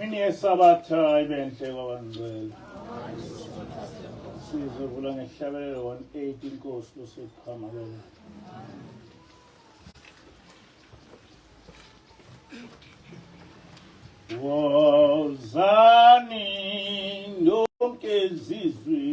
Imini yesabatha ibenhle kwabangcwele. Sizovula ngehlabelelo 1:8 inkosi losiphamakele. Wozani nonke izizwe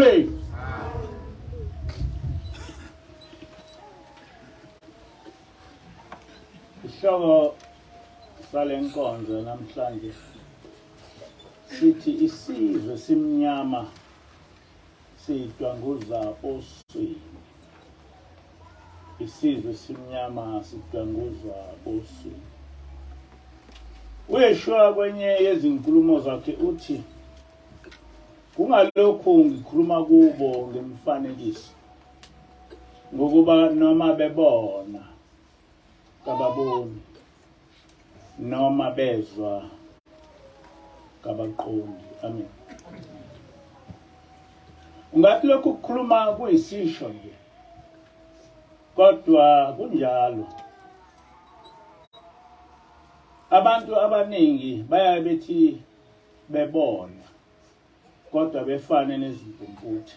Amen. Isihloko salenkonzo namhlanje sithi isizwe simnyama sidwanguza Oswini. Isizwe simnyama sidwanguza Oswini. Uyeshwa kwenye yezinkulumo zakhe uthi kungalokhu ngikhuluma kubo ngemfanekiso ngokuba noma bebona kababoni noma bezwa kabaqondi. Amen. Ungathi lokhu kukhuluma kuyisisho nje, kodwa kunjalo. Abantu abaningi baya bethi bebona, kodwa befane nezimpumputhe.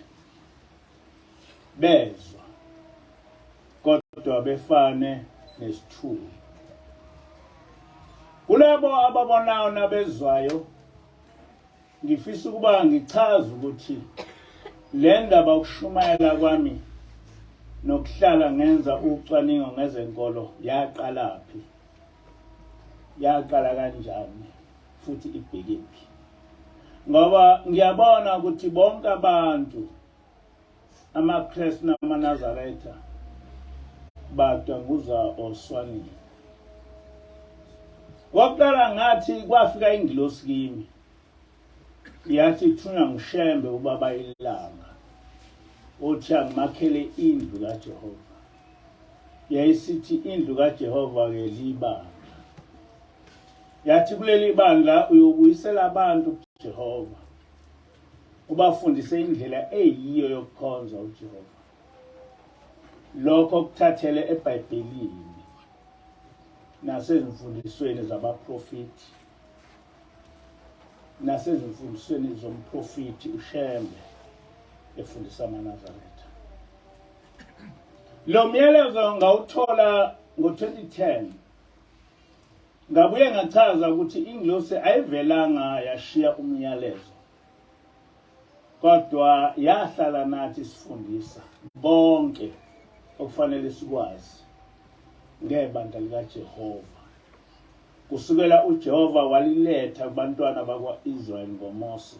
Bezwa, kodwa befane nesithuko. Kulabo ababonayo nabezwayo, ngifisa ukuba ngichaze ukuthi le ndaba ukushumayela kwami nokuhlala ngenza ucwaningo ngezenkolo yaqalaphi, yaqala kanjani, futhi ibhekephi. Ngoba ngiyabona ukuthi bonke abantu amaKristu namaNazaretha badwanguza Oswini. Wakuqala ngathi kwafika ingilosi kimi, yathi thunywa ngishembe ubaba ilanga, uthi angimakhele indlu kaJehova. Yayisithi indlu kaJehova-ke libandla. Yathi kuleli bandla uyobuyisela abantu kuJehova, ubafundise indlela eyiyo yokukhonza uJehova. Lokho kuthathele eBhayibhelini nasezimfundisweni zabaprofiti, nasezimfundisweni zomprofiti uShembe efundisa amaNazaretha. Lo myalezo ngawuthola ngo-2010. Ngabuye ngachaza ukuthi ingilosi ayivelanga yashiya umyalezo, kodwa yahlala nathi sifundisa bonke okufanele sikwazi ngebandla likaJehova. Kusukela uJehova waliletha kubantwana bakwa-Israyeli ngoMose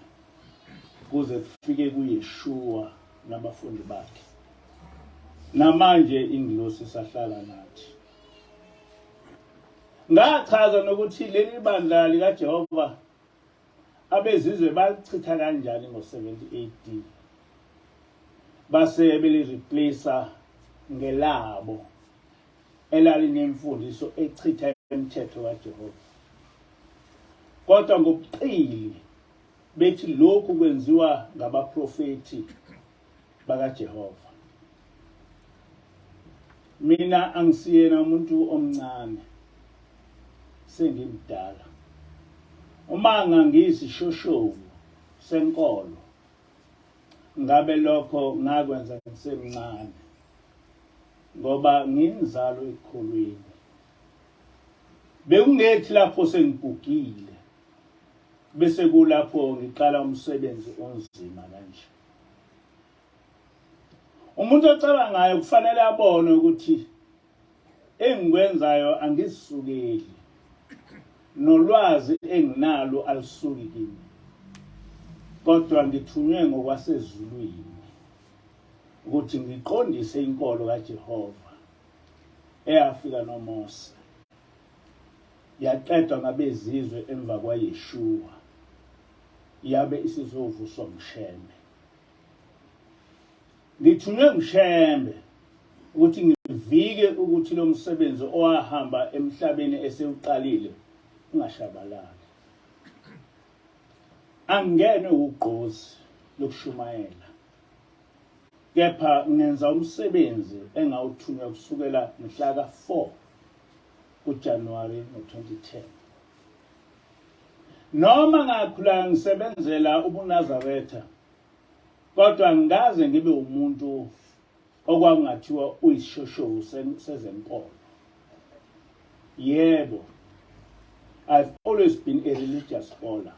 kuze kufike kuYeshua nabafundi bakhe. Namanje ingilosi sahlala nathi. Ngachaza nokuthi leli bandla likaJehova abezizwe balichitha kanjani ngo-70 AD. Base belireplace ngelabo elalinemfundiso echitha imithetho kaJehova. Kodwa ngobuqili bethi lokhu kwenziwa ngabaprofeti bakaJehova. Mina angisiyena umuntu omncane, sengimdala. Uma ngangiyisishoshovu senkolo, ngabe lokho ngakwenza ngisemncane, ngoba nginzalo ekholweni. Bekungethi lapho sengigugile, bese kulapho ngiqala umsebenzi onzima kanje. Umuntu ocabangayo kufanele abone ukuthi engikwenzayo angisukeli, nolwazi enginalo alisuki kimi, kodwa ngithunywe ngokwasezulwini ukuthi ngiqondise inkolo kaJehova eyafika noMose, yaqedwa ngabezizwe emva kwaYeshua, yabe isizovuswa ngishembe. Ngithunywe ngishembe ukuthi ngivike ukuthi lo msebenzi owahamba emhlabeni esewuqalile ungashabalali. Angene ugqozi lokushumayela, kepha ngenza umsebenzi engawuthunywa kusukela mhla ka-4 kuJanuwari ngo-2010. Noma ngakhula ngisebenzela ubuNazaretha, kodwa ngikaze ngibe umuntu okwangathiwa uyisishoshovu sezenkolo. Yebo, I've always been a religious scholar,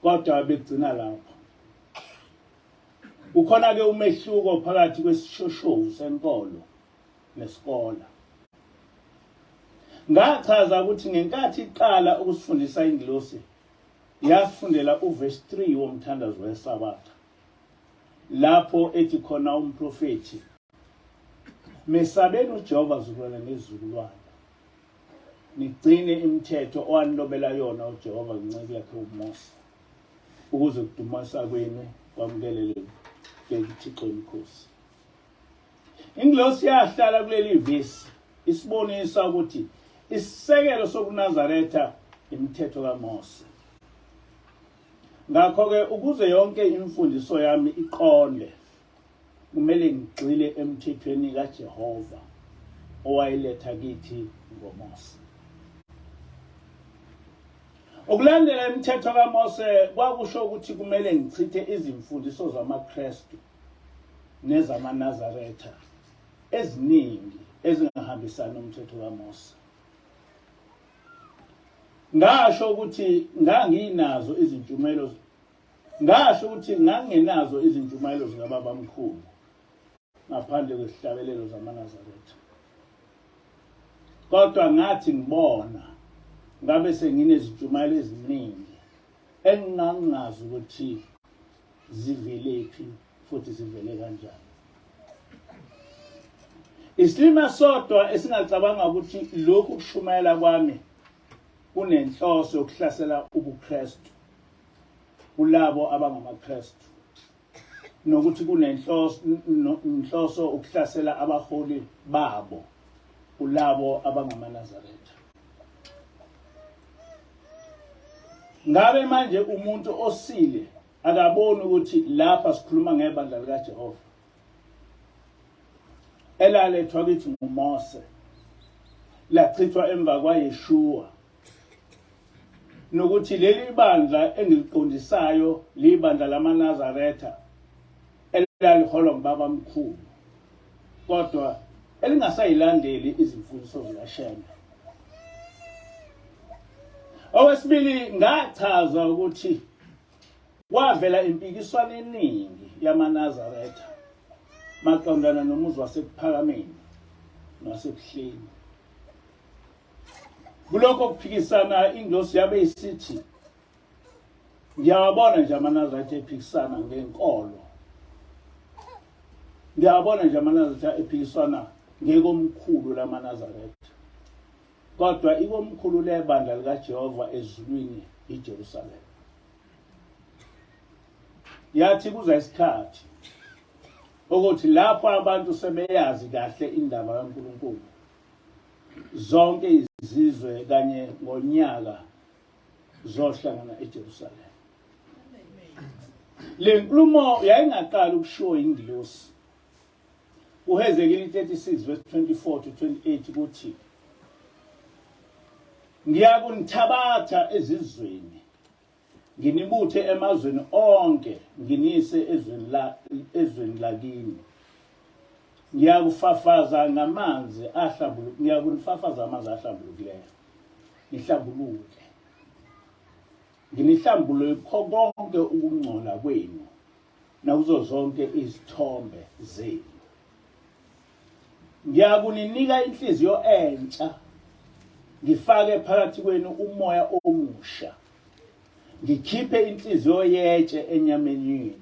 kodwa bekugcina lapho. Ukhona ke umehluko phakathi kwesishoshovu senkolo nesikole. Ngachaza ukuthi ngenkathi iqala ukusifundisa ingilosi yasifundela uverse 3 womthandazo weSabatha. Lapho ethi khona umprofeti, mesabeni uJehova zukulwana nezizukulwana, nigcine imithetho owanilobela yona uJehova ngenceku yakhe uMose, ukuze kudumasa kwenu kwamukelele kuThixo inkosi. Ingilosi yahlala kuleli vesi isibonisa ukuthi isisekelo sokuNazaretha imithetho kaMose. Ngakho-ke ukuze yonke imfundiso yami iqonde, kumele ngigxile emthethweni kaJehova owayiletha kithi ngoMose. Ukulandela imithetho kaMose kwakusho ukuthi kumele ngichithe izimfundiso zamaKristu nezamaNazaretha eziningi ezingahambisani nomthetho kaMose. Ngasho ukuthi ngangenazo izintshumayelo zikababamkhulu ngaphandle kwesihlabelelo zamaNazaretha. Kodwa ngathi ngibona ngabe senginezintshumayelo eziningi engingangazi ukuthi zivelephi futhi zivele kanjani. Isilima sodwa esingacabanga ukuthi lokhu kushumayela kwami kunenhloso yokuhlasela ubuKristu kulabo abangamaKristu, nokuthi kunenhloso ukuhlasela abaholi babo kulabo abangamaNazaretha. Ngabe manje umuntu osile akaboni ukuthi lapha sikhuluma ngebandla likaJehova elalethwa kithi nguMose, lachithwa emva kwaYeshua, nokuthi leli bandla engiliqondisayo libandla lamaNazaretha elaliholwa ngubabamkhulu, kodwa elingasayilandeli izimfundiso zikaShembe. Okwesibili, ngachaza ukuthi kwavela impikiswano eningi yamaNazaretha maqondana nomuzi wasephakameni nasekuhleni. Kulokho kuphikisana ingilosi yabe isithi, ngiyabona nje amaNazaretha ephikisana ngenkolo, ngiyabona nje amaNazaretha ephikisana ngekomkhulu lamaNazaretha, kodwa ikomkhulu lebandla likaJehova ezulwini iJerusalema. Yathi kuza isikhathi ukuthi lapho abantu sebeyazi kahle indaba kaNkulunkulu, zonke izizwe kanye ngonyaka zohlangana eJerusalema. Le nkulumo yayingaqali ukushiwo ingilosi. uHezekeli 36 verse 24 to 28 kuthi, ngiyakunithabatha ezizweni, nginibuthe emazweni onke, nginise ezweni lakini. Ngiyakunifafaza amanzi ahlambulukileyo, nihlambuluke. Nginihlambulule kukho konke ukungcola kwenu nakuzo zonke izithombe zenu. Ngiyakuninika inhliziyo entsha, ngifake phakathi kwenu umoya omusha. Ngikhiphe inhliziyo yetshe enyameni yenu,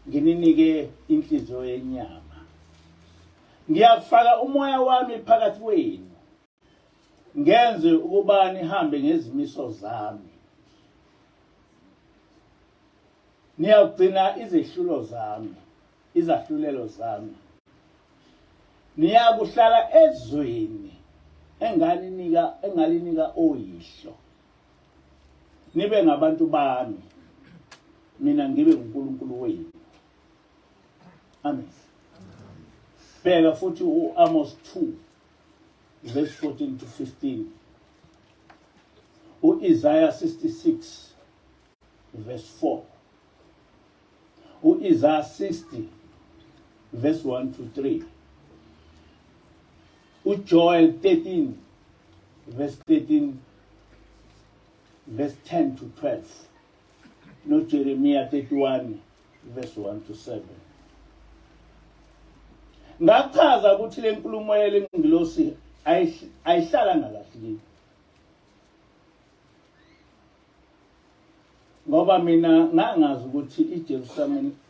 ngininike inhliziyo yenyama. Ngiyafaka umoya wami phakathi kwenu, ngenze ukuba nihambe ngezimiso zami. Niyagcina izahlulelo zami. Niyakuhlala ezweni engalinika oyihlo. Nibe ngabantu bami, mina ngibe uNkulunkulu wenu. Amen. Bheka futhi uAmos 2 verse 14 to 15. uIsaiah 66 verse 4. uIsaiah 60 verse 1 to 3. uJoel 13 verse 13 verse 10 to 12. noJeremiah 31 verse 1 to 7. Ngachaza ukuthi le nkulumo yelengilosi ayihlalanga kahle. Ngoba mina ngangazi ukuthi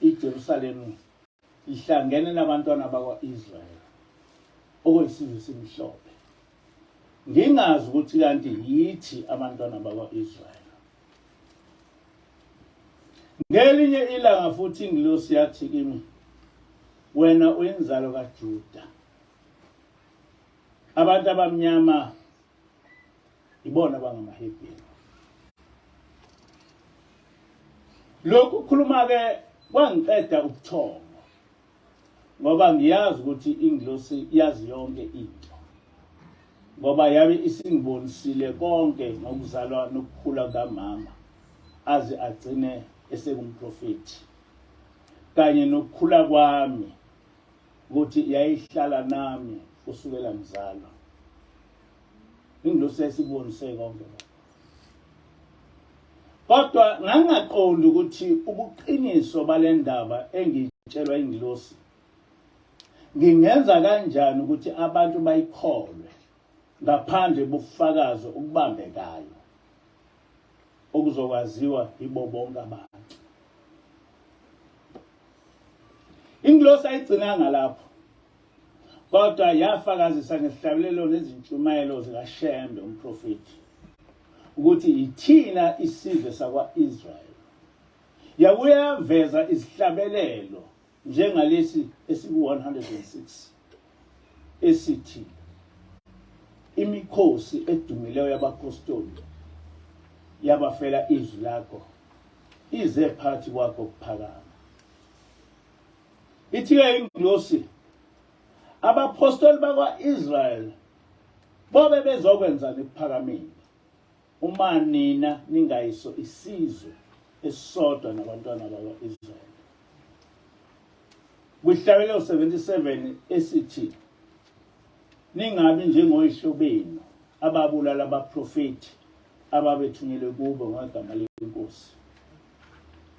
iJerusalem ihlangene nabantwana bakwa-Israyeli okuyisizwe simhlophe. Ngingazi ukuthi kanti yithi abantwana bakwa-Israyeli. Ngelinye ilanga futhi ingilosi yathi kimi, wena uyinzalo kaJuda. Abantu abamnyama ibona bangamaHebheru. Lokhu khuluma ke kwangiqeda ubuthongo ngoba ngiyazi ukuthi ingilosi yazi yonke into. Ngoba yabe isingibonisile konke ngokuzalwa nokukhula kukamama aze agcine esekumprofeti. Kanye nokukhula kwami ukuthi yayihlala nami kusukela ngizalwa. Ingilosi yasibonise konke. Kodwa ngangaqondi ukuthi ubuqiniso balendaba engitshelwa ingilosi ngingenza kanjani ukuthi abantu bayikholwe ngaphandle bobufakazi obubambekayo okuzokwaziwa yibo bonke abantu. Ingilosi ayigcinanga lapho, kodwa yafakazisa ngesihlabelelo nezintshumayelo zikaShembe umprofeti ukuthi ithina isizwe sakwa-Israyeli. Yabuye yaveza isihlabelelo njengalesi esiku-106 esithi, imikhosi edumileyo yabapostoli yabafela izwi lakho ize phakathi kwakho kuphakama. Ithi-ke ingilosi, abapostoli bakwa-Israyeli bobe bezokwenzani ekuphakameni uma nina ningayiso isizwe esisodwa nabantwana bakwa-Israyeli. Kwihlabelelo 77 esithi, ningabi njengoyihlo benu ababulala abaprofeti ababethunyelwe kubo ngegama lenkosi.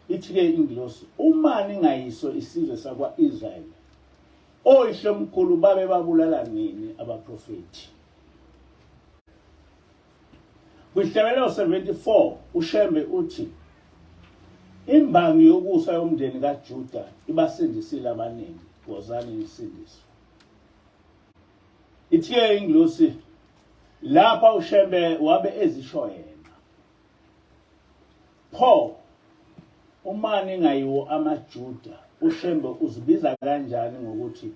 Ithi-ke ingilosi, uma ningayiso isizwe sakwa-Israyeli, oyihlo mkhulu babe babulala nini abaprofeti. Kwihlabelelo 74 uShembe uthi, imbangi yokusa yomndeni kaJuda ibasindisile abaningi, wozani nisindiswe. Ithi-ke ingilosi, lapha uShembe wabe ezisho yena, pho uma ningayiwo amaJuda, uShembe uzibiza kanjani ngokuthi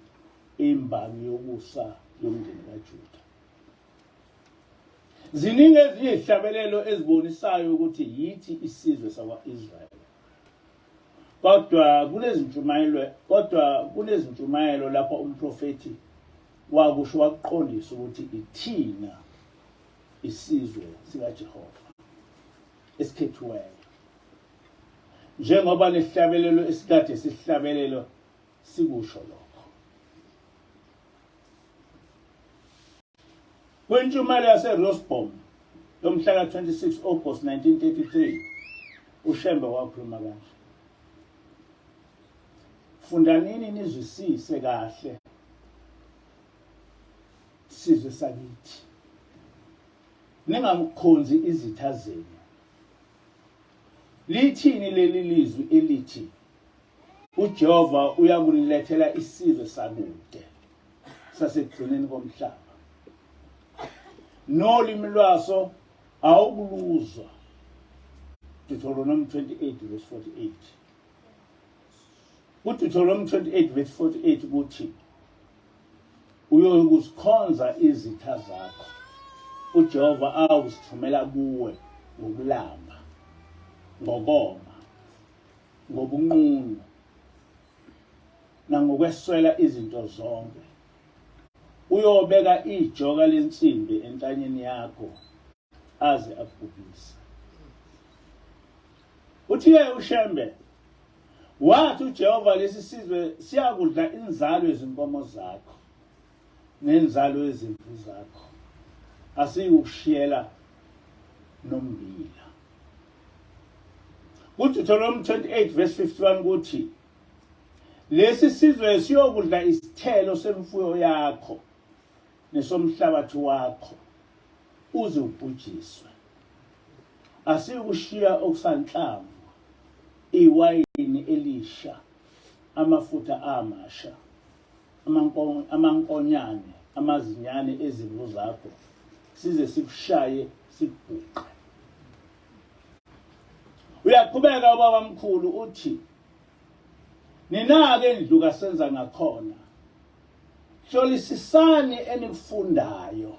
imbangi yokusa yomndeni kaJuda? Ziningi eziyihlabelelo ezibonisayo ukuthi yithi isizwe sakwa-Israyeli. Kodwa kunezintshumayelo lapho umprofeti wakusho wakuqondisa ukuthi ithina isizwe sikaJehova esikhethiweyo. Njengoba lesihlabelelo esikade sihlabelelo sikusho lokho. Kwintshumayelo yaseRosbom yomhla ka-26 August 1933 uShembe wakhuluma kanje, fundanini nizwisise kahle sizwe sakithi, ningamkhonzi izitha zenu. Lithini leli lizwi elithi uJehova uyakunilethela isizwe sakude sasekugcineni komhlaba, nolimi lwaso awukuluzwa. Deuteronomy 28 verse 48. UDeuteronomy 28 verse 48 kuthi, uyokuzikhonza izitha zakho uJehova awuzithumela kuwe ngokulamba, ngokoma, ngobunqunu nangokweswela izinto zonke. Uyobeka ijoka lensimbi entanyeni yakho aze akubhubhise. Uthi-ke uShembe, wathi uJehova lesi sizwe siyakudla inzalo yezinkomo zakho nenzalo yezimvu zakho, asiyikushiyela nombila. kuDuteronomy 28 verse 51 kuthi lesi sizwe siyokudla isithelo semfuyo yakho nesomhlabathi wakho uze ubhujiswe. Asikushiya okusanhlamvu, iwayini elisha, amafutha amasha, amankonyane, amazinyane ezimvu zakho, size sikushaye sikubhuqe. Uyaqhubeka ubaba mkhulu uthi, nina-ke ndlu kasenza ngakhona, hlolisisani enikufundayo,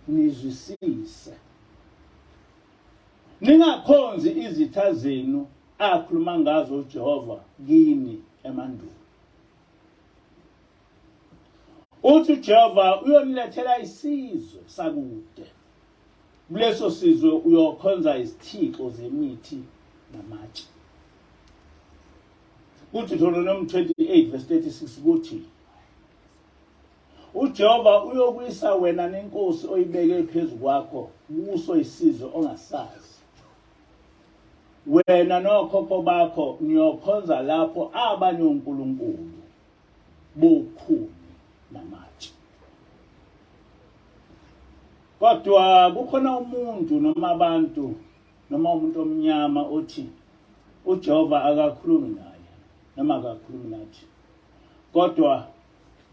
nizwisise. Ningakhonzi izitha zenu akhuluma ngazo uJehova kini emandulo. Uthi uJehova uyonilethela isizwe sakude. Kuleso sizwe uyokhonza izithixo zemithi namatshe. kuDuteronomy 28 verse 36 kuthi uJehova uyokuyisa wena nenkosi oyibeke phezu kwakho kuso isizwe ongasazi. Wena nokhokho bakho niyokhonza lapho abanye onkulunkulu bokhuni namatshe. Kodwa kukhona umuntu noma abantu noma umuntu omnyama othi uJehova akakhulumi naye noma akakhulumi nathi. Kodwa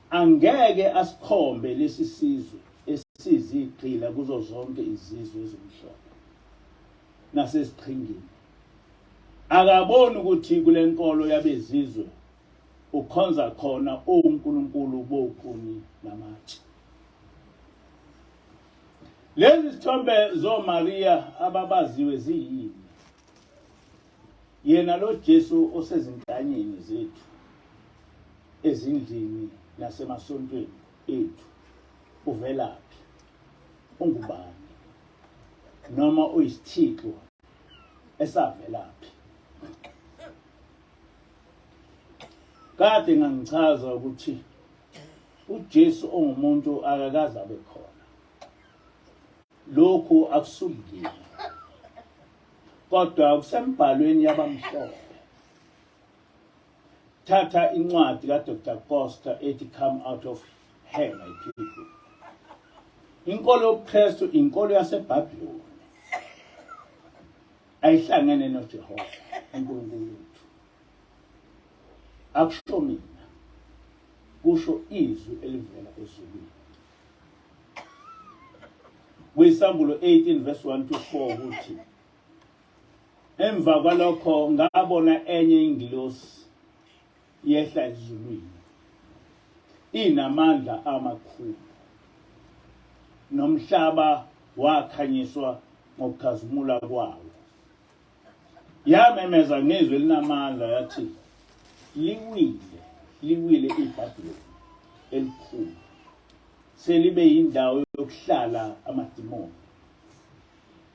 angeke asikhombe lesi sizwe esizigqila kuzo zonke izizwe ezimhlophe nasesiqhingini. Akaboni ukuthi kule nkolo yabezizwe ukhonza khona onkulunkulu bokhuni namatshe. Lezi zithombe zoMaria ababaziwe ziyini? Yena lo Jesu osezintanyeni zethu, ezindlini nasemasontweni ethu, uvelaphi? Ungubani? Noma uyisithixo esavelaphi? Kade ngangichaza ukuthi uJesu ongumuntu akakaze abe khona. Lokhu akusungile. Kodwa kusembhalweni yabamhlophe. Thatha incwadi kaDr. Costa ethi Come Out of Her, My People. Inkolo yobuKristu inkolo yaseBhabhiloni. Ayihlangene noJehova uNkulunkulu wethu. Akusho mina, kusho izwi elivela ezulwini. Kwisambulo 18 verse 1 to 4 kuthi emva kwalokho ngabona enye ingilosi yehla ezulwini inamandla amakhulu, nomhlaba wakhanyiswa ngokukhazimula kwawo. Yamemeza ngezwi elinamandla yathi, liwile iBhabhiloni elikhulu, selibe yindawo yokuhlala amadimoni,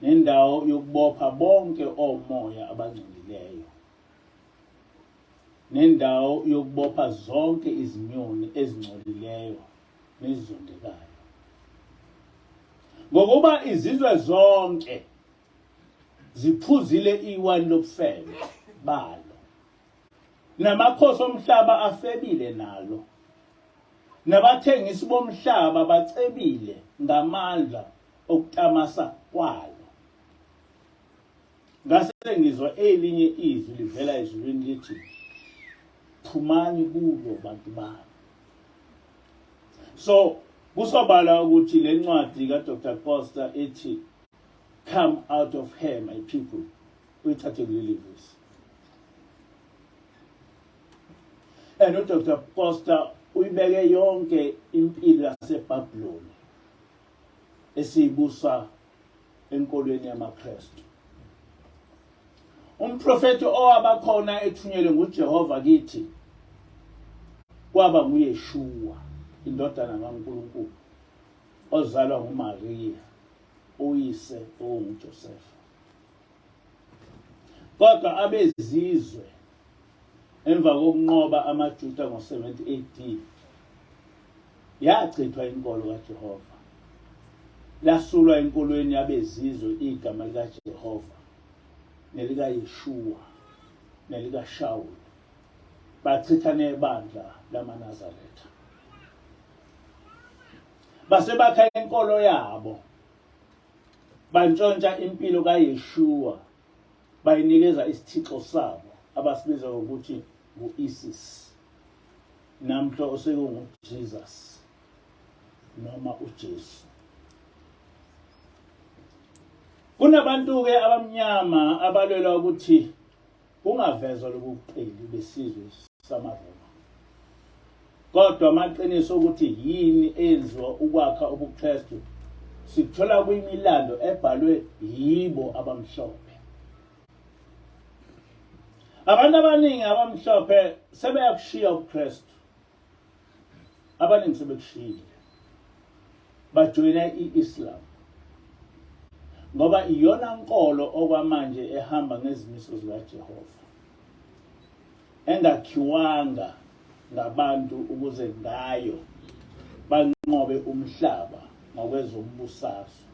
nendawo yokubopha bonke omoya abangcolileyo, nendawo yokubopha zonke izinyoni ezingcolileyo nezizondekayo. Ngokuba izizwe zonke ziphuzile iwayini lobufebe balo, namakhosi omhlaba afebile nalo, nabathengisi bomhlaba bacebile ngamandla okutamasa kwalo. Ngase ngizwa elinye izwi livela ezulwini lithi, phumani kulo bantu bami. So kusobala ukuthi le ncwadi kaDr. Costa ethi Come Out of Her, My People, uyithathe kuleli verse. And uDr. Costa uyibeke yonke impilo yaseBhabhiloni esiyibusa enkolweni yamaKristu. Umprofeti owabakhona ethunyelwe nguJehova kithi kwaba nguYeshua, indodana kaNkulunkulu, ozalwa nguMaria, uyise onguJosefa. Kodwa abezizwe emva kokunqoba amaJuda ngo-70 AD yachithwa inkolo kaJehova, lasulwa enkolweni yabezizwe igama likaJehova, nelika Yeshua nelika Shaul bachitha nebandla lamaNazaretha base bakha inkolo yabo bantshontsha impilo kaYeshua bayinikeza isithixo sabo abasibiza ngokuthi ngu-Isis namhla osekunguJesus noma uJesu. Kunabantu ke abamnyama abalwela ukuthi kungavezwa lobuqili besizwe samaRoma. Kodwa amaqiniso ukuthi yini enziwa ukwakha ubuKristu sikuthola kuyimilando ebhalwe yibo abamhlophe. Abantu abaningi abamhlophe sebeyakushiya ubuKristu. Abaningi sebekushiyile. Bajoyina i-Islam. Ngoba iyona nkolo okwamanje ehamba ngezimiso zikaJehova. Engakhiwanga ngabantu ukuze ngayo banqobe umhlaba ngokwezombusazwe.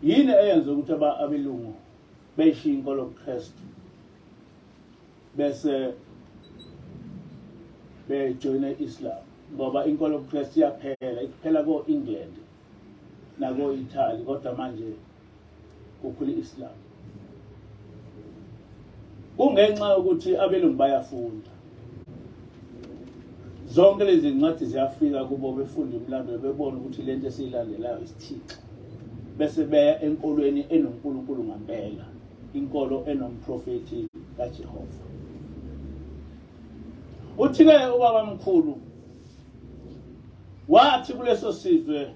Yini eyenza ukuthi abelungu beshiya inkolo yobuKristu bese bejoyina i-Islam? Ngoba inkolo yobuKristu iphela ko-England nako-Italy, kodwa manje kukhulu i-Islam. Kungenxa yokuthi abelungu bayafunda. Zonke lezi ncwadi ziyafika kubo befunda imilando bebona ukuthi lento esiyilandelayo isithixo. Bese beya enkolweni enoNkulunkulu ngempela, inkolo enomprofeti kaJehova. Uthi-ke ubaba mkhulu wathi kuleso sizwe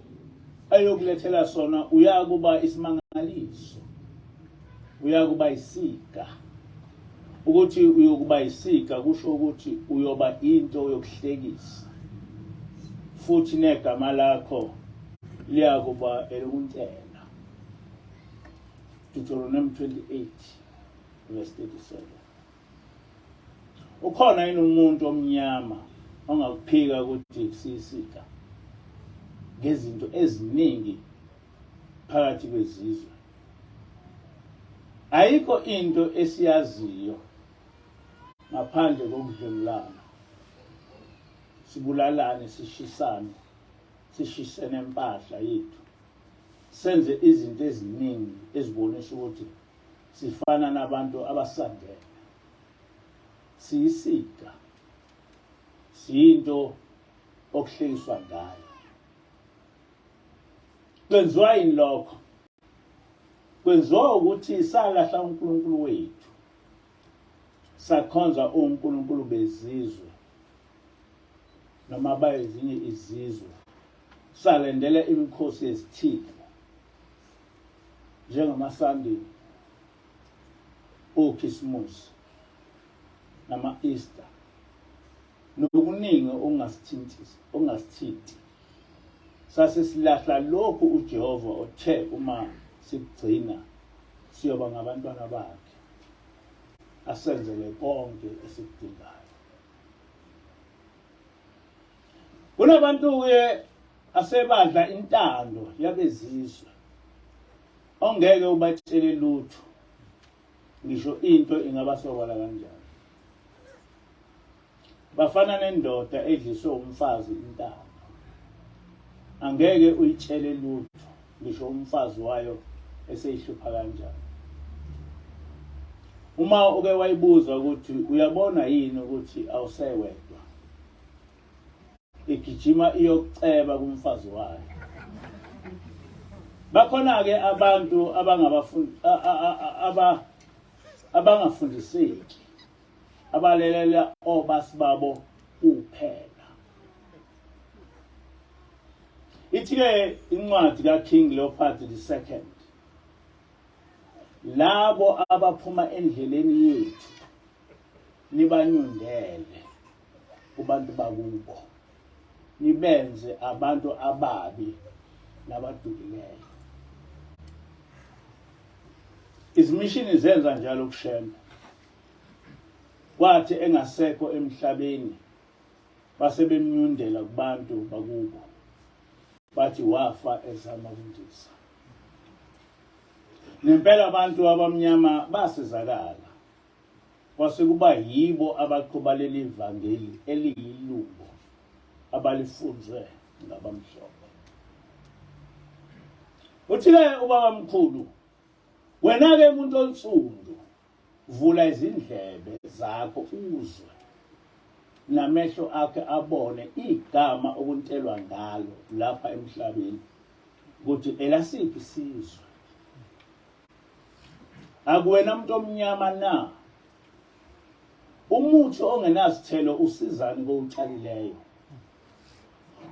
ayokulethela sona uyakuba isimangaliso, uyakuba isika. Ukuthi uyokuba isika kusho ukuthi uyoba into yokuhlekisa, futhi negama lakho liyakuba elokuntela. Deuteronomy 28 verse 37. Ukhona yini umuntu omnyama ongakuphika ukuthi siyisika ngezinto eziningi phakathi kwezizwe? Ayikho into esiyaziyo ngaphandle kokudlulana, sibulalane, sishisane, sishisene impahla yethu, senze izinto eziningi ezibonisa ukuthi sifana nabantu abasandele. Siyisika, siyinto okuhlekiswa ngayo. Kwenziwa yini lokho? Kwenziwa ukuthi salahla uNkulunkulu wethu, sakhonza uNkulunkulu bezizwe noma bayezinye izizwe, salendele imikhosi yesithixo njengamaSunday, oKhisimusi nama-Easter, nokuningi ongasithinti. Sasesilahla lokhu uJehova othe uma sikugcina siyoba ngabantwana bakhe, asenzele konke esikudingayo. Kunabantu-ke asebadla intando yabezizwe, ongeke ubatshele lutho ngisho into ingabasobala kanjani. Bafana nendoda edliswe umfazi intando, angeke uyitshele lutho ngisho umfazi wayo eseyihlupha kanjani. Uma uke wayibuza ukuthi uyabona yini ukuthi awusewedwa, igijima iyokuceba kumfazi wayo. Bakhona-ke abantu abangafundiseki, abalelela obasi babo kuphela. Ithi-ke incwadi kaKing Leopold II, labo abaphuma endleleni yethu nibanyundele kubantu bakubo, nibenze abantu ababi nabadukileyo. Izimishini zenza njalo kushemba. Kwathi engasekho emhlabeni base bemnyundela kubantu bakubo, bathi wafa ezama ukundisa. nempela abantu abamnyama basizakala kwase kuba yibo abaqhuba leli vangeli eliyilungu abalifunzwe ngabamhlophe. Uthi-ke ubaba mkhulu, wena-ke umuntu onsundu, vula izindlebe zakho uzwe namehlo akhe abone igama okuntelwa ngalo lapha emhlabeni ukuthi elasiphi isizwe. Akuwena umuntu omnyama na? Umuthi ongenasithelo usizani kowutshalileyo?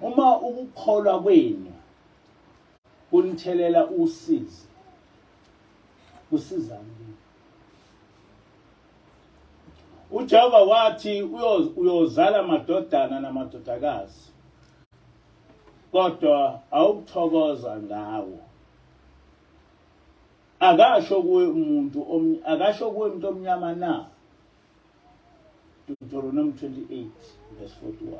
Uma ukukholwa kwenu kunithelela usizi, kusizani? uJehova wathi uyozala amadodana namadodakazi, kodwa awukuthokoza ngawo. Akasho kuwe umuntu omnyama na? Deuteronomy 28 verse 41.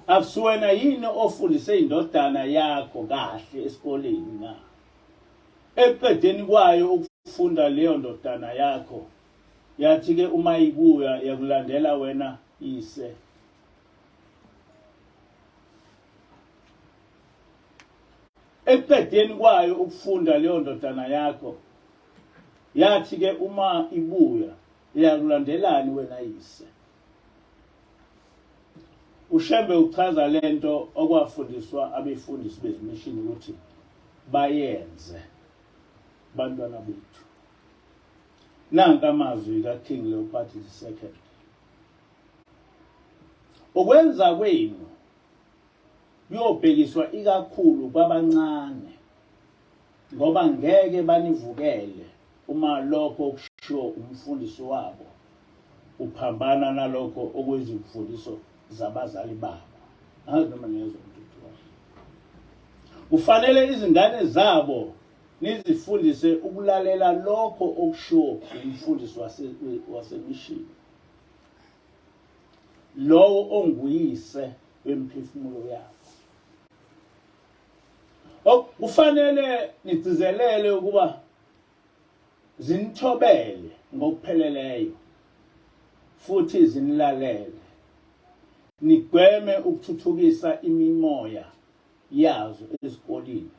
Akusuwena yini ofundise indodana yakho kahle esikoleni na? Eqedeni kwayo ukufunda leyo ndodana yakho, yathi-ke uma ibuya yakulandela wena ise. Eqedeni kwayo ukufunda leyo ndodana yakho, yathi-ke uma ibuya yakulandelani wena ise. uShembe uchaza lento okwafundiswa abefundisi bezimishini ukuthi bayenze bantwana bethu. Nanka amazwi kaKing Leopold II. Ukwenza kwenu kuyobhekiswa ikakhulu kwabancane, ngoba ngeke banivukele uma lokho okushiwo umfundisi wabo uphambana nalokho okwezimfundiso zabazali babo. Noma ngezwe kufanele izingane zabo nizifundise ukulalela lokho okushiwo umfundisi wasemishini, lowo onguyise wemphefumulo yabo. Kufanele nigcizelele ukuba zinithobele ngokupheleleyo futhi zinilalele, nigweme ukuthuthukisa imimoya yazo ezikoleni.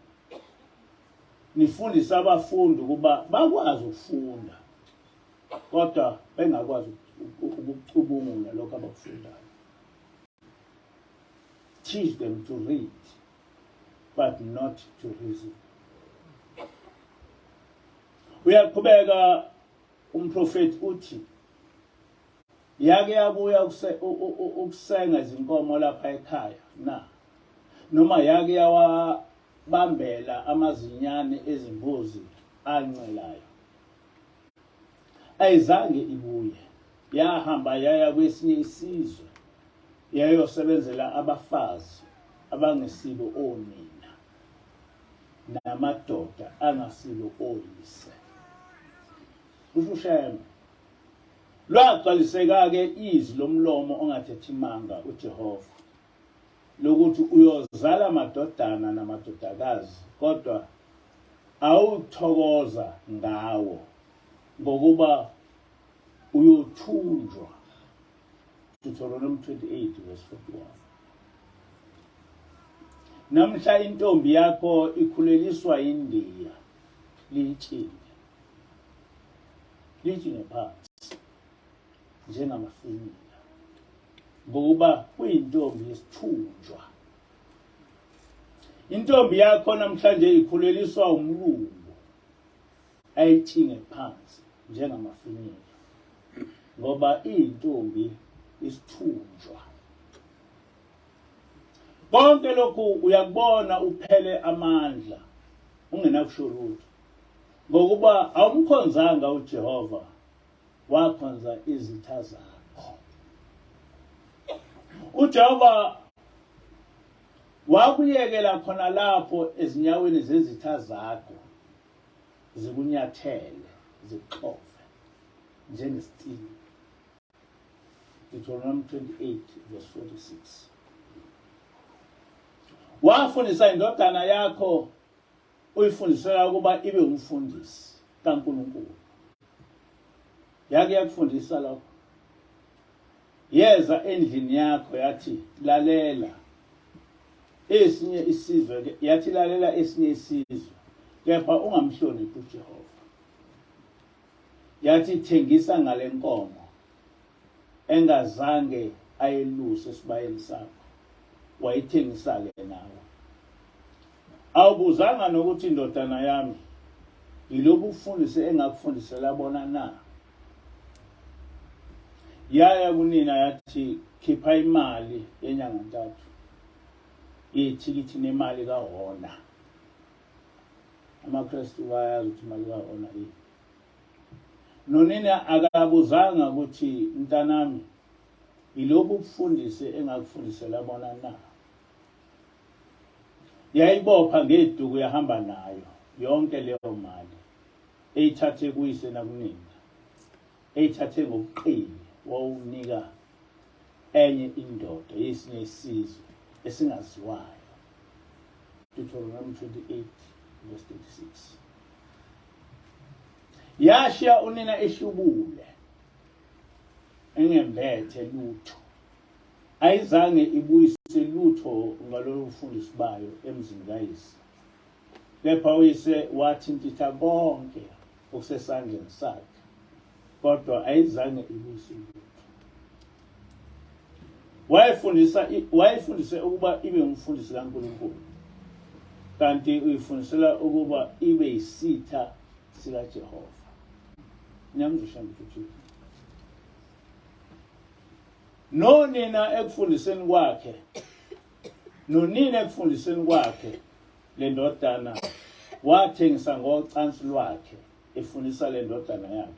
Nifundise abafundi ukuba bakwazi ukufunda kodwa bengakwazi ukucubungula lokho abakufundayo. Teach them to read but not to reason. Uyaqhubeka umprofeti uthi, yake yabuya ukusenga izinkomo lapha ekhaya na, noma yake yawabambela amazinyane ezimbuzi ancelayo. Ayizange ibuye, yahamba yaya kwesinye isizwe yayosebenzela abafazi abangesibo onina namadoda angasibo oyise. uShembe lwaqaliseka-ke izwi lomlomo ongathethi imanga uJehova lokuthi uyozala amadodana namadodakazi, kodwa awuthokoza ngawo ngokuba uyothunjwa. Deuteronomy 28 verse 41. Namhla intombi yakho ikhuleliswa indiya, liyitshile phansi njengamafinyila, ngokuba kuyintombi yesithunjwa. Intombi yakho namhlanje ikhuleliswa umlungu, ayitshinge phansi njengamafinyila, ngoba iyintombi isithunjwa. Konke lokhu uyakubona uphele amandla ungenakusho lutho, ngokuba awumkhonzanga uJehova, wakhonza izitha zakho. uJehova wakuyekela khona lapho ezinyaweni zezitha zakho zikunyathele, zikuxove njengesitili. Deuteronomy 28 verse 46. Wafundisa indodana yakho uyifundisela ukuba ibe umfundisi kaNkulunkulu. Yake yakufundisa lokho. Yeza endlini yakho yathi lalela esinye isizwe, yathi lalela esinye isizwe, kepha ungamhloniphi uJehova. Yathi thengisa ngale nkomo engazange ayeluse esibayeni sakho, wayithengisa-ke nawe. Awubuzanga nokuthi indodana yami yilobu bufundisi engakufundisela bona na? Yaya kunina yathi khipha imali yenyanga ntathu yethikithi nemali kahona. AmaKristu bayazi ukuthi imali kahona yini. Nonina akabuzanga ukuthi mntanami yilobu bufundisi engakufundisela bona na? Yayibopha ngeduku yahamba nayo yonke leyo mali eyithathe kuyise nakunina, eyithathe ngobuqili wawunika enye indoda yesinye isizwe esingaziwayo. Deuteronomy 28 verse 36. Yashiya unina ehlubule engembethe lutho, ayizange ibuyise lutho ngalolu bufundisi bayo emzini kayise. Kepha uyise wathintitha konke okusesandleni sakhe, kodwa ayizange ibuyise lutho. Wayefundise ukuba ibe umfundisi kaNkulunkulu, kanti uyifundisela ukuba ibe yisitha sikaJehova. Nyamzishamba ukuthi nonina ekufundiseni kwakhe, le ndodana wathengisa ngocansi lwakhe efundisa le ndodana yakhe.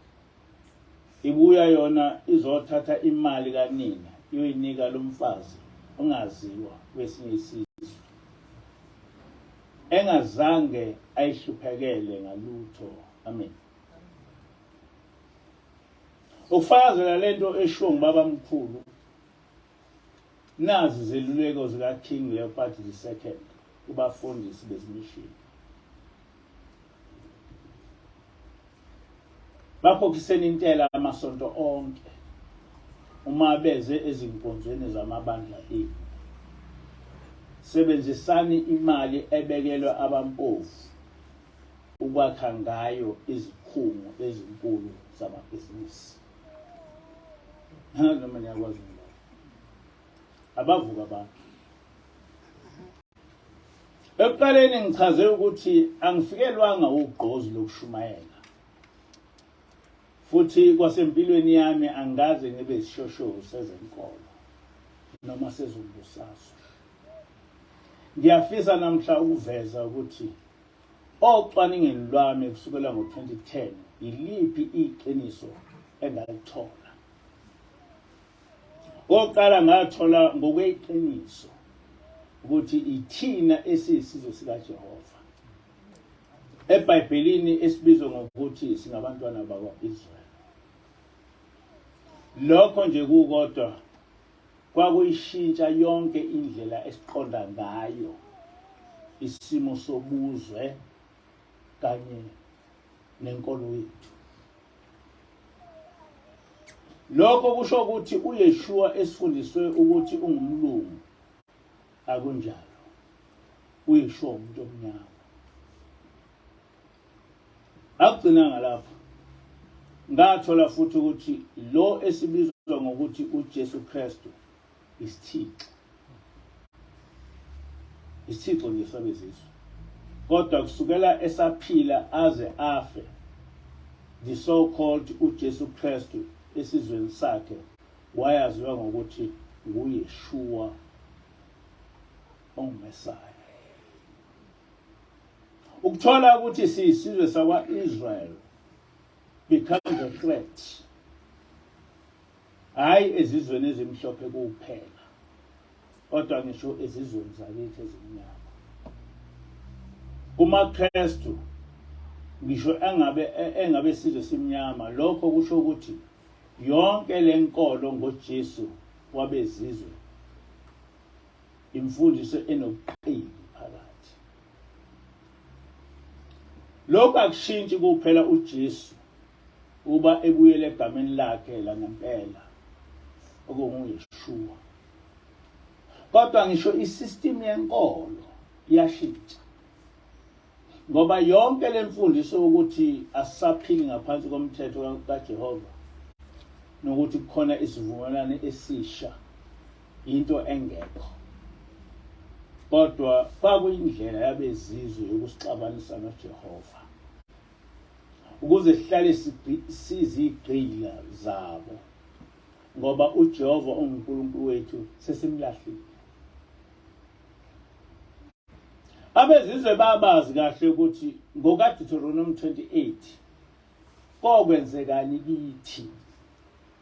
Ibuya yona izothatha imali kanina iyoyinika lo mfazi ongaziwa kwesinye isizwe, engazange ayihluphekele ngalutho. Amen. Ukufakazela lento eshiwo ngubaba mkhulu, nazi zeluleko zika King Leopold II kubafundisi bezimishini. Bakhokhiseni intela amasonto onke uma beze ezinkonzweni zamabandla enu. Sebenzisani imali ebekelwe abampofu ukwakha ngayo izikhungo ezinkulu zamabhizinisi. Noma niyakwazi ngalo. Abavuka abantu. Ekuqaleni ngichaze ukuthi angifikelwanga ugqozi lokushumayela. Futhi kwasempilweni yami angaze ngibe isishoshovu sezenkolo noma sezombusazwe. Ngiyafisa namhla ukuveza ukuthi ocwaningeni lwami kusukela ngo-2010 yiliphi iqiniso engalithola. Oqala ngathola ngokweqiniso ukuthi ithina esiyisizwe sikaJehova. eBhayibhelini esibizwa ngokuthi singabantwana bakwa-Israyeli. Lokho nje kukodwa kwakuyishintsha yonke indlela esiqonda ngayo isimo sobuzwe kanye nenkolo yethu. Lokho kusho ukuthi uYeshua esifundiswe ukuthi ungumlungu akunjalo. uYeshua umuntu omnyama. Akugcina ngalapho. Ngathola futhi ukuthi lo esibizwa ngokuthi uJesu Kristu isithixo. Isithixo nje sabezizwe. Kodwa kusukela esaphila aze afe, the so called uJesu Kristu esizweni sakhe wayaziwa ngokuthi nguYeshua onguMesaya. Ukuthola ukuthi siyisizwe sakwa-Israyeli becomes a threat. Hayi ezizweni ezimhlophe kuphela, kodwa ngisho ezizweni zakithi ezimnyama. KumaKristu ngisho engabe isizwe simnyama, lokho kusho ukuthi yonke lenkolo ngoJesu wabezizwe imfundiso enobuqili phakathi. lokhu akushintshi kuphela uJesu uba ebuyele egameni lakhe la ngempela okunguyeshua, kodwa ngisho isystem yenkolo iyashintsha, ngoba yonke lemfundiso ukuthi asisaphili ngaphansi komthetho kaJehova nokuthi kukhona isivumelwano esisha into engekho, kodwa kwakuyindlela yabezizwe yokusixabanisa noJehova ukuze sihlale sizigqila zabo, ngoba uJehova unguNkulunkulu wethu sesimlahlile. Abezizwe babazi kahle ukuthi ngokaDeuteronomy 28 kokwenzekani kithi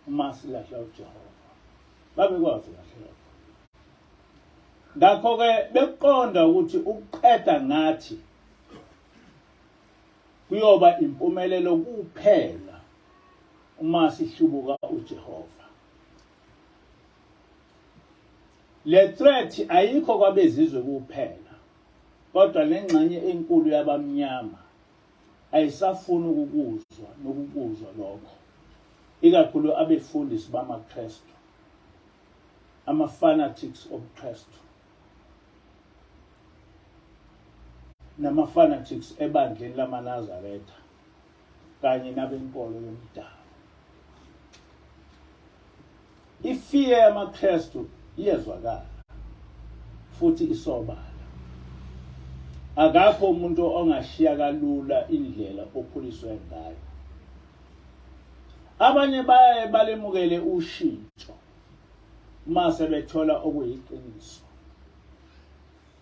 uma silahla uJehova, babekwazi kahle lokho. Ngakho-ke beqonda ukuthi ukuqeda ngathi kuyoba impumelelo kuphela uma sihlubuka uJehova. Le threat ayikho kwabezizwe kuphela, kodwa lengxenye enkulu yabamnyama ayisafuni ukukuzwa lokho, ikakhulu abefundisi bamaKristu, ama-fanatics obuKristu nama-fanatics ebandleni lamaNazaretha kanye nabenkolo yomdabu. Ifear yamaKristu iyezwakala futhi isobala. Akakho umuntu ongashiya kalula indlela ophuliswe ngayo. Abanye baye balemukele ushintsho mase bethola okuyiqiniso,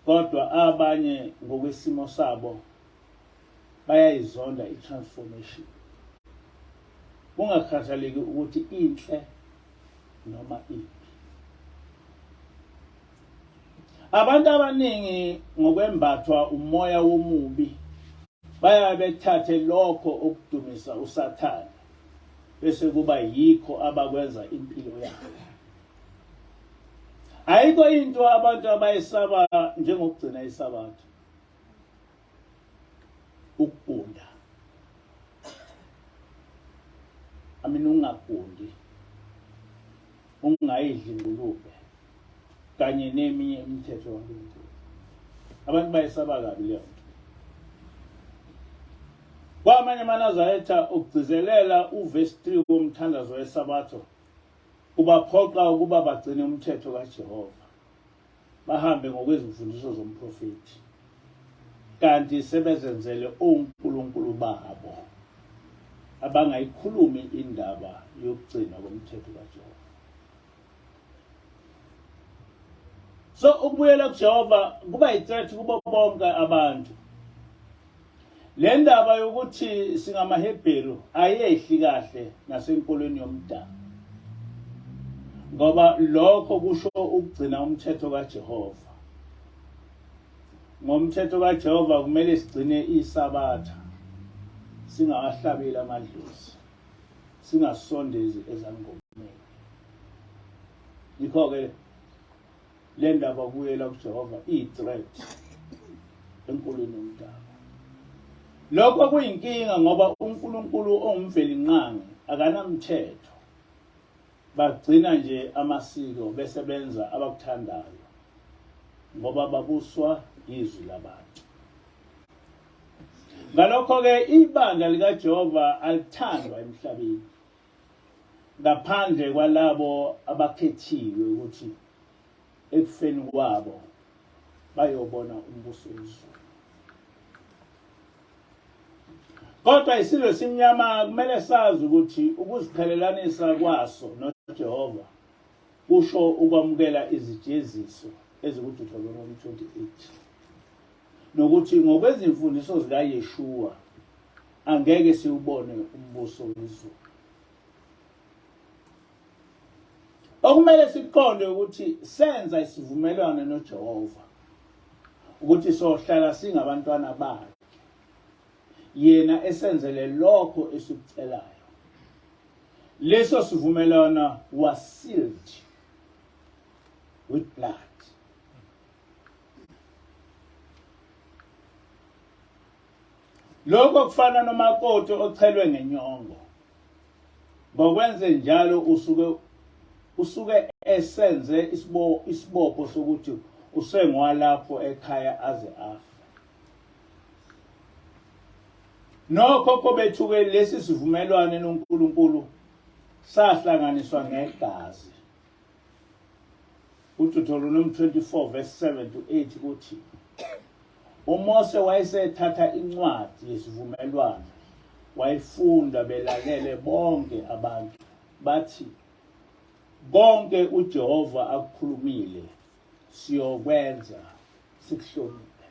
kodwa abanye ngokwesimo sabo bayayizonda i-transformation, kungakhathaleki ukuthi inhle noma imbi. Abantu abaningi ngokwembathwa umoya womubi baya bethathe lokho okudumisa uSathane bese kuba yikho abakwenza impilo yabo. Ayikho into abantu abayisaba njengokugcina isabatha, ukugunda. Ungagundi, ungayidli ingulube kanye neminye imithetho kaNkulunkulu. Abantu bayisaba kabi leyo nto. Kwamanye amaNazaretha ukugcizelela uverse 3 womthandazo wesabatho kubaphoqa ukuba bagcine umthetho kaJehova, bahambe ngokwezimfundiso zomprofeti, kanti sebezenzele onkulunkulu babo abangayikhulumi indaba yokugcina komthetho kaJehova. So ukubuyela kuJehova kuba yithreat kubo bonke abantu. Le ndaba yokuthi singamaHebheru ayehli kahle nasenkolweni yomdabu, ngoba lokho kusho ukugcina umthetho kaJehova. Ngomthetho kaJehova kumele sigcine isabatha, singawahlabeli amadlozi, singasondezi ezangomeni. Yikho-ke le ndaba kubuyela kuJehova iyi-threat enkolweni yomdabu. Lokho kuyinkinga ngoba uNkulunkulu ongumvelinqangi akanamthetho, bagcina nje amasiko besebenza abakuthandayo ngoba babuswa izwi labantu. Ngalokho-ke ibandla likaJehova alithandwa emhlabeni ngaphandle kwalabo abakhethiwe ukuthi ekufeni kwabo bayobona umbuso wezulu. Kodwa isizwe esimnyama kumele sazi ukuthi ukuziqhelelanisa kwaso noJehova kusho ukwamukela izijeziso ezikuDeuteronomy 28, nokuthi ngokwezimfundiso zikaYeshua angeke siubone umbuso wezulu. Okumele siqonde ukuthi senza isivumelwano noJehova ukuthi sohlala singabantwana bakhe, yena esenzele lokho esikucelayo. Leso sivumelwano was sealed with blood. lokho kufana nomakoti ochelwe ngenyongo ngokwenze njalo usuke esenze isibopho sokuthi usengwalapho ekhaya aze afe. Nokhokho bethu-ke lesi sivumelwano noNkulunkulu sahlanganiswa ngegazi. uDuteronomy 24 verse 7 to 8 kuthi uMose wayesethatha incwadi yesivumelwano wayifunda belalele bonke abantu bathi konke uJehova akukhulumile siyokwenza sikuhloniphe.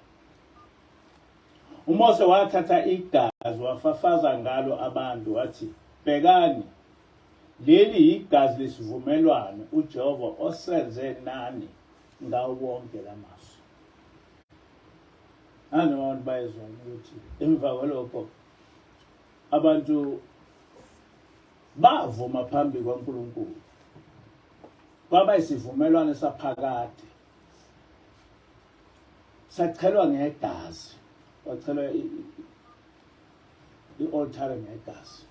uMose wathatha igazi wafafaza ngalo abantu wathi bhekani leli igazi lesivumelwano uJehova osenze nani ngawo wonke lamazwi. Abantu bayezwa ukuthi emva kwalokho abantu bavuma phambi kwaNkulunkulu. Kwaba isivumelwano saphakade. Sachelwa ngegazi. Wachelwa i-altar ngegazi.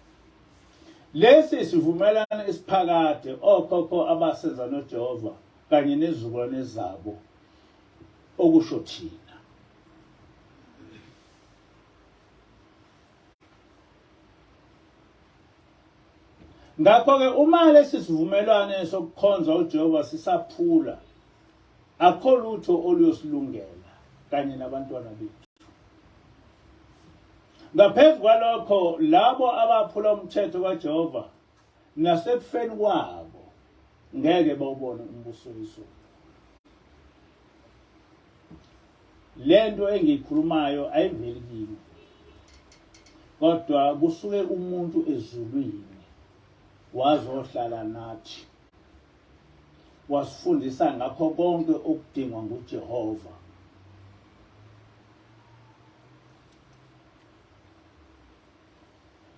Lesi sivumelwano esiphakade okhokho abasenza noJehova kanye nezizukulwane zabo okusho thina. Ngakho-ke uma lesi sivumelwano sokukhonza uJehova sisaphula akho lutho oluyosilungela kanye nabantwana bethu. Ngaphezu kwalokho labo abaphula umthetho kaJehova nasekufeni kwabo ngeke bawubone umbuso wezulu. Lento engiyikhulumayo ayiveli kimi kodwa kusuke umuntu ezulwini wazohlala nathi wasifundisa ngakho konke okudingwa nguJehova.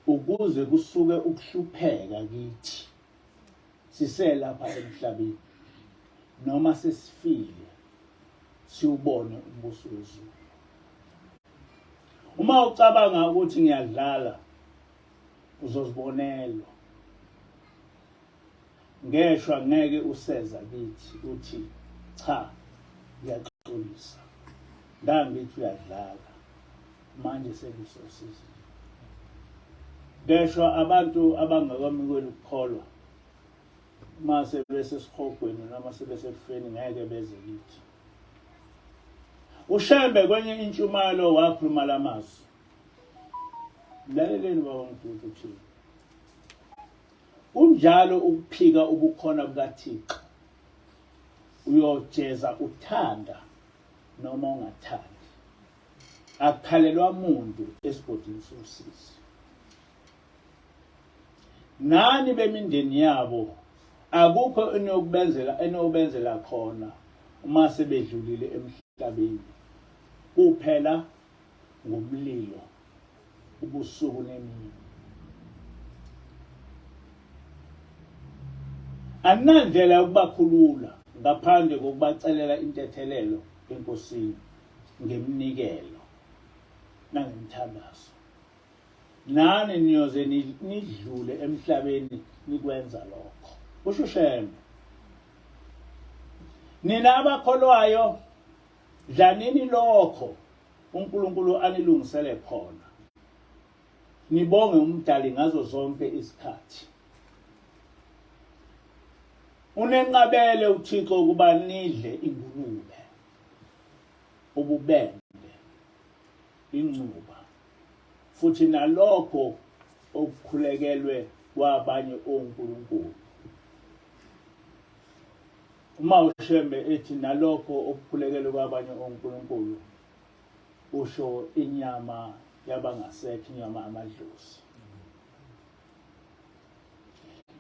Ukuze kusuke ukuhlupheka kithi siselapha emhlabeni noma sesifile siubone umbuso wezulu. Uma ucabanga ukuthi ngiyadlala uzozibonela. Ngeshwa ngeke useza kithi uthi cha ngiyaxolisa ndangithi uyadlala manje sekusosiza. Ngeshwa abantu abangakwamukeli ukukholwa mase bese sikhogweni noma sebesefeni ngeke beze kithi. uShembe kwenye intshumayelo wakhuluma lamazwi. Laleleni bawonkulunkulu uthini. Unjalo ukuphika ubukhona bukaThixo. Uyojeza uthanda noma ungathandi. Akukhalelwa muntu esigodini sosizi. Nani bemindeni yabo akukho enobenzela khona uma sebedlulile emhlabeni. Kuphela ngomlilo ubusuku nemini. Anandlela yokubakhulula ngaphandle kokubacelela intethelelo enkosini ngemnikelo nangemthandazo. Nani niyoze nidlule emhlabeni nikwenza lokho. uShembe nina abakholwayo dlanini lokho uNkulunkulu anilungisele khona. Nibonge umdali ngazo zonke isikhathi. Unenqabele uThixo ukuba nidle ingulube, ububende, incuba, futhi nalokho okukhulekelwe kwabanye onkulunkulu. Uma uShembe ethi nalokho okukhulekelwe kwabanye onkulunkulu usho inyama yabangasekho, inyama amadlozi.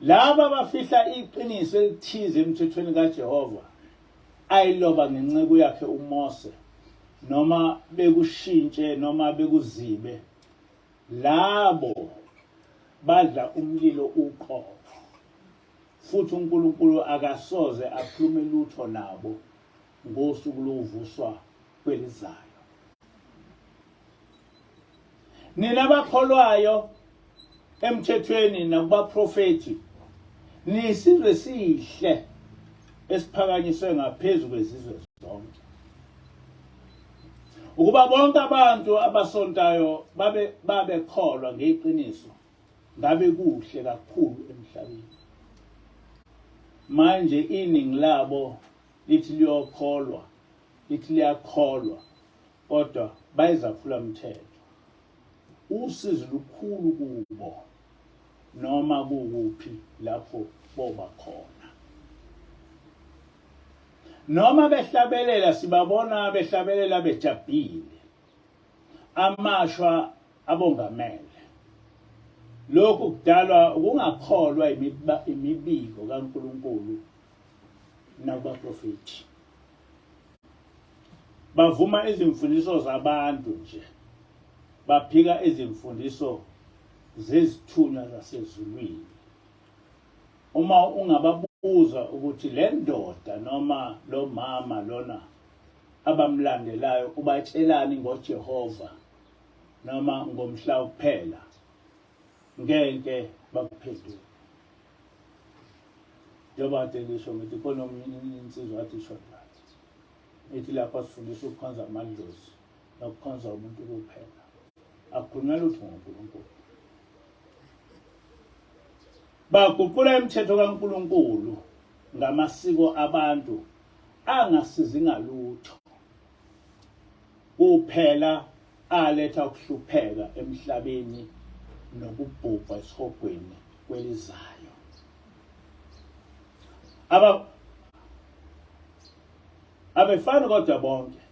Laba bafihla iqiniso elithize emthethweni kaJehova ayiloba ngenceku yakhe uMose noma bekushintshe noma bekuzibe, labo badla umlilo uqobo. Futhi uNkulunkulu akasoze akhulume lutho nabo ngosuku lokuvuswa kwelizayo. nina bakholwayo emthethweni nakubaprofeti nisizwe sihle esiphakanyiswe ngaphezulu kwezizwe zonke ukuba bonke abantu abasontayo babekholwa ngeqiniso ngabe kuhle kakhulu emhlabeni manje iningi labo lithi liyokholwa lithi liyakholwa kodwa bayizaphula umthetho usizo lukhulu kubo noma kukuphi lapho boba khona noma behlabelela sibabona behlabelela bejabhile amashwa abongamele lokhu kudalwa ukungakholwa imibiko kaNkulunkulu nakubaprofeti bavuma izimfundiso zabantu nje baphika izimfundiso zezithunywa zasezulwini uma ungababuza ukuthi le ndoda noma lo mama lona abamlandelayo ubatshelani ngoJehova noma ngomhla kuphela ngeke bakuphendule njengoba ngisho ngithi khona insizwa athi shona ethi lapha sifundisa ukukhonza amadlozi nokukhonza umuntu kuphela akukhulunywa lutho ngoNkulunkulu baguqula imithetho kaNkulunkulu ngamasiko abantu angasizi ngalutho kuphela aletha ukuhlupheka emhlabeni nokubhubha esihogweni kwelizayo abefani kodwa bonke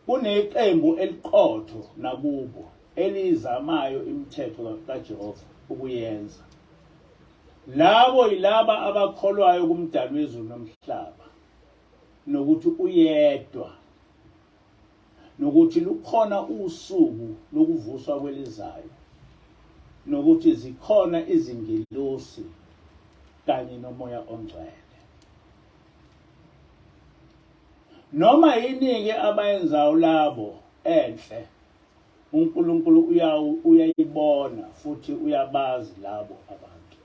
kuneqembu eliqotho nakubo elizamayo imithetho kaJehova ukuyenza labo yilaba abakholwayo kumdali wezulu nomhlaba nokuthi uyedwa nokuthi lukhona usuku lokuvuswa kwelizayo nokuthi zikhona izingelosi kanye nomoya ongcwele noma yini-ke abayenzayo labo enhle uNkulunkulu uyayibona futhi uyabazi labo abantu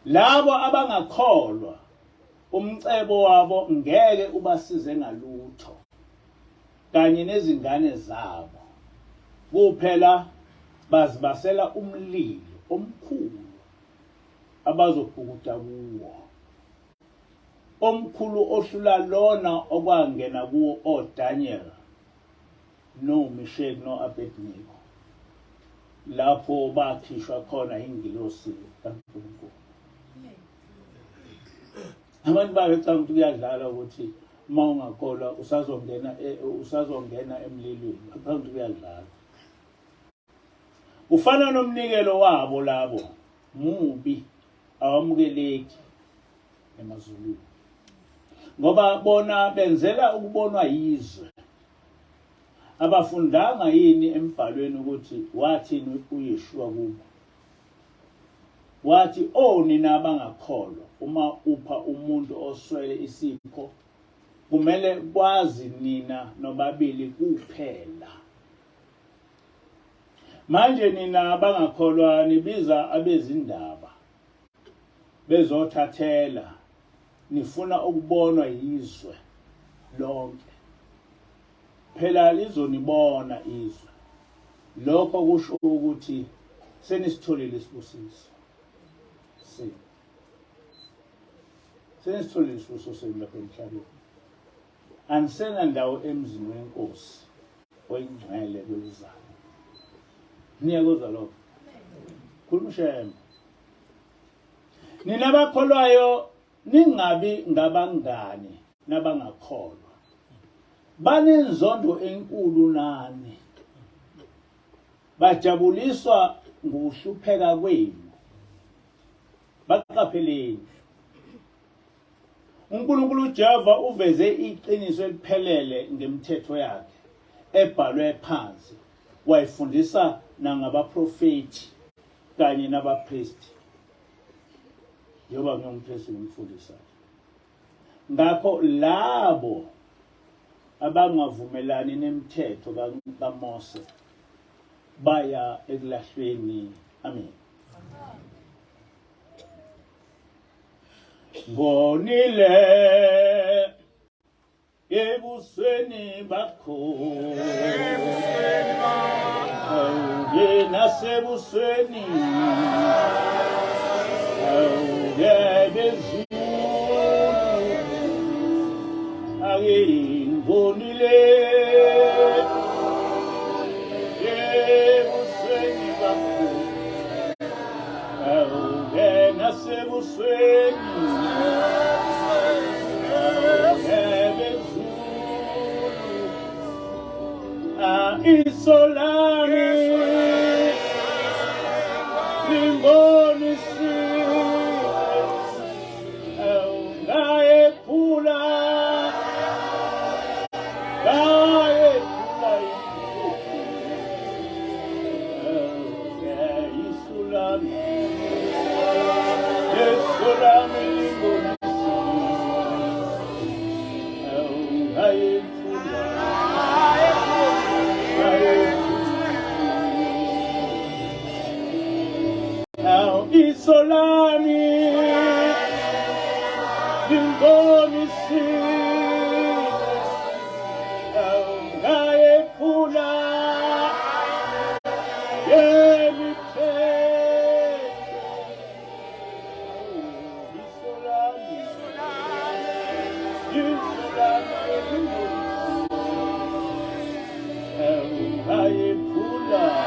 labo abangakholwa umcebo wabo ngeke ubasize ngalutho kanye nezingane zabo kuphela bazibasela umlilo omkhulu abazobhukuda kuwo omkhulu ohlula lona okwangena kuwo oDaniel noMeshach noAbednego lapho bakhishwa khona ingilosi kaNkulunkulu abantu babecanga ukuthi kuyadlala ukuthi uma ungakholwa usazongena emlilweni ngaphambi kuyadlala ufana nomnikelo wabo labo mubi awamukeleki emazulwini ngoba bona benzela ukubonwa yizwe abafundanga yini embhalweni ukuthi wathini uYeshua kubo wathi nina abangakholwa uma upha umuntu oswele isipho kumele kwazi nina nobabili kuphela manje nina abangakholwa nibiza abezindaba bezothathela nifuna ukubonwa yizwe lonke phela lizonibona izwe lokho kusho ukuthi senisitholile isibusiso senisitholile isibusiso senu lapha emhlabeni anisenandawo emzini wenkosi oyingcwele kwelizayo niyakuzwa lokho khulushema nina bakholwayo ningabi ngabangani nabangakholwa banenzondo enkulu nani bajabuliswa ngokuhlupheka kwenu baqapheleni uNkulunkulu uJehova uveze iqiniso eliphelele ngemithetho yakhe ebhalwe phansi wayifundisa nangabaprofeti kanye nabapristi njengoba ngiyompristi ngimfundisayo ngakho labo abangavumelani nemithetho kaMose baya ekulahlweni. Amen. Ngonile ebusweni bakho nasebusweni bezulu ngonile ebusweni bakho nasebusweni isolani lingonisi ngayephula isolani Isolani Dingonisi Ngayephula Yemite Isolani Ngayephula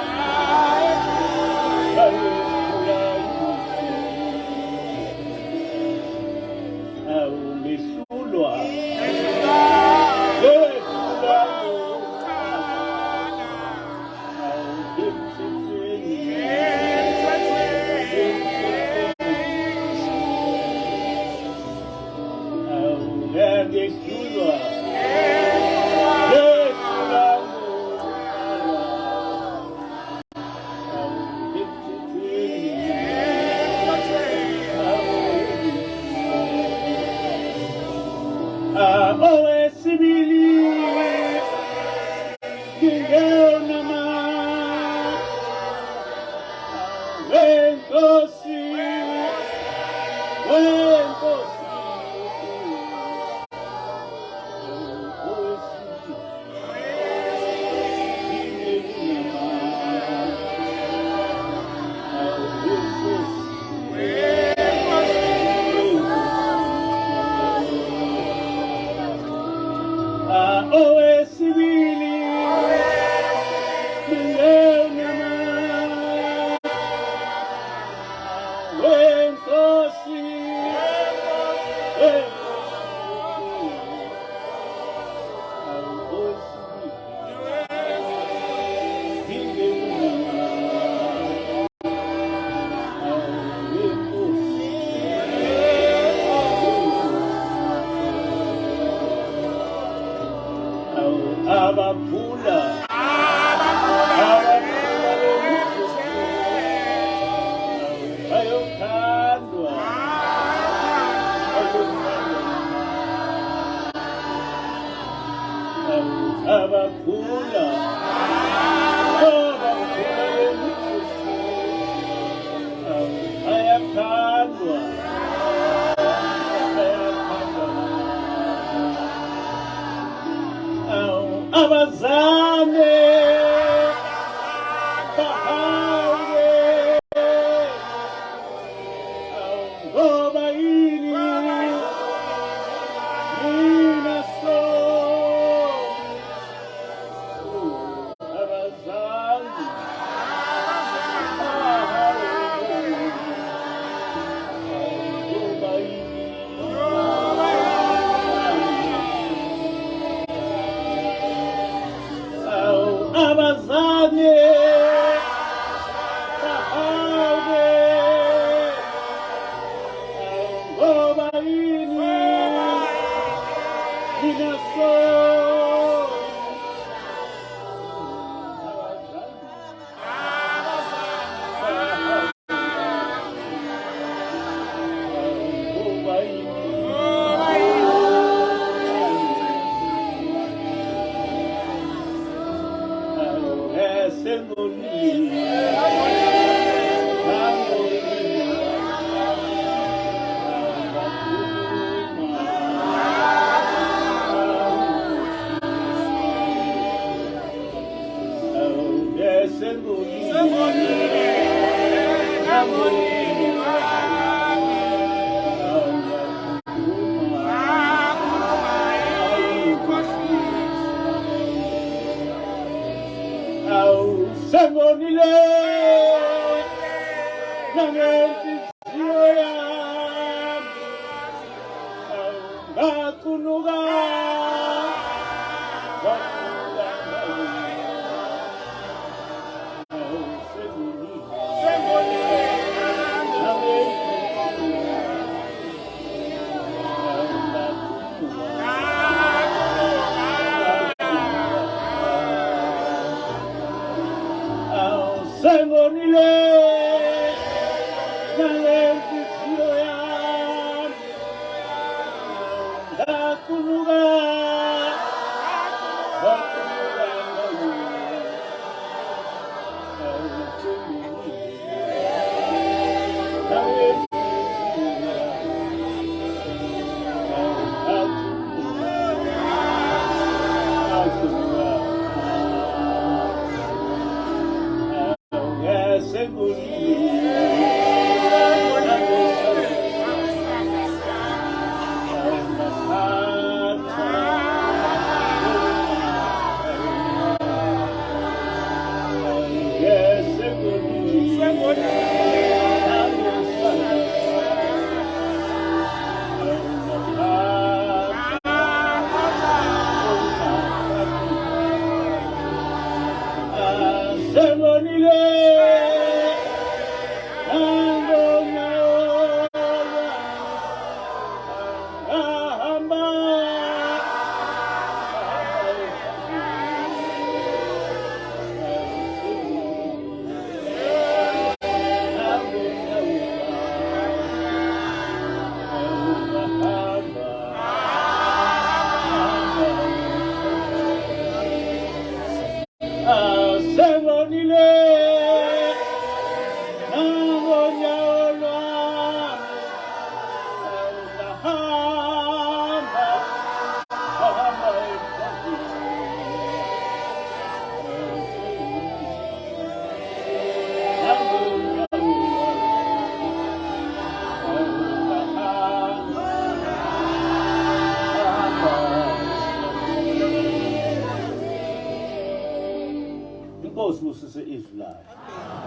Inkosi busise izwi layo.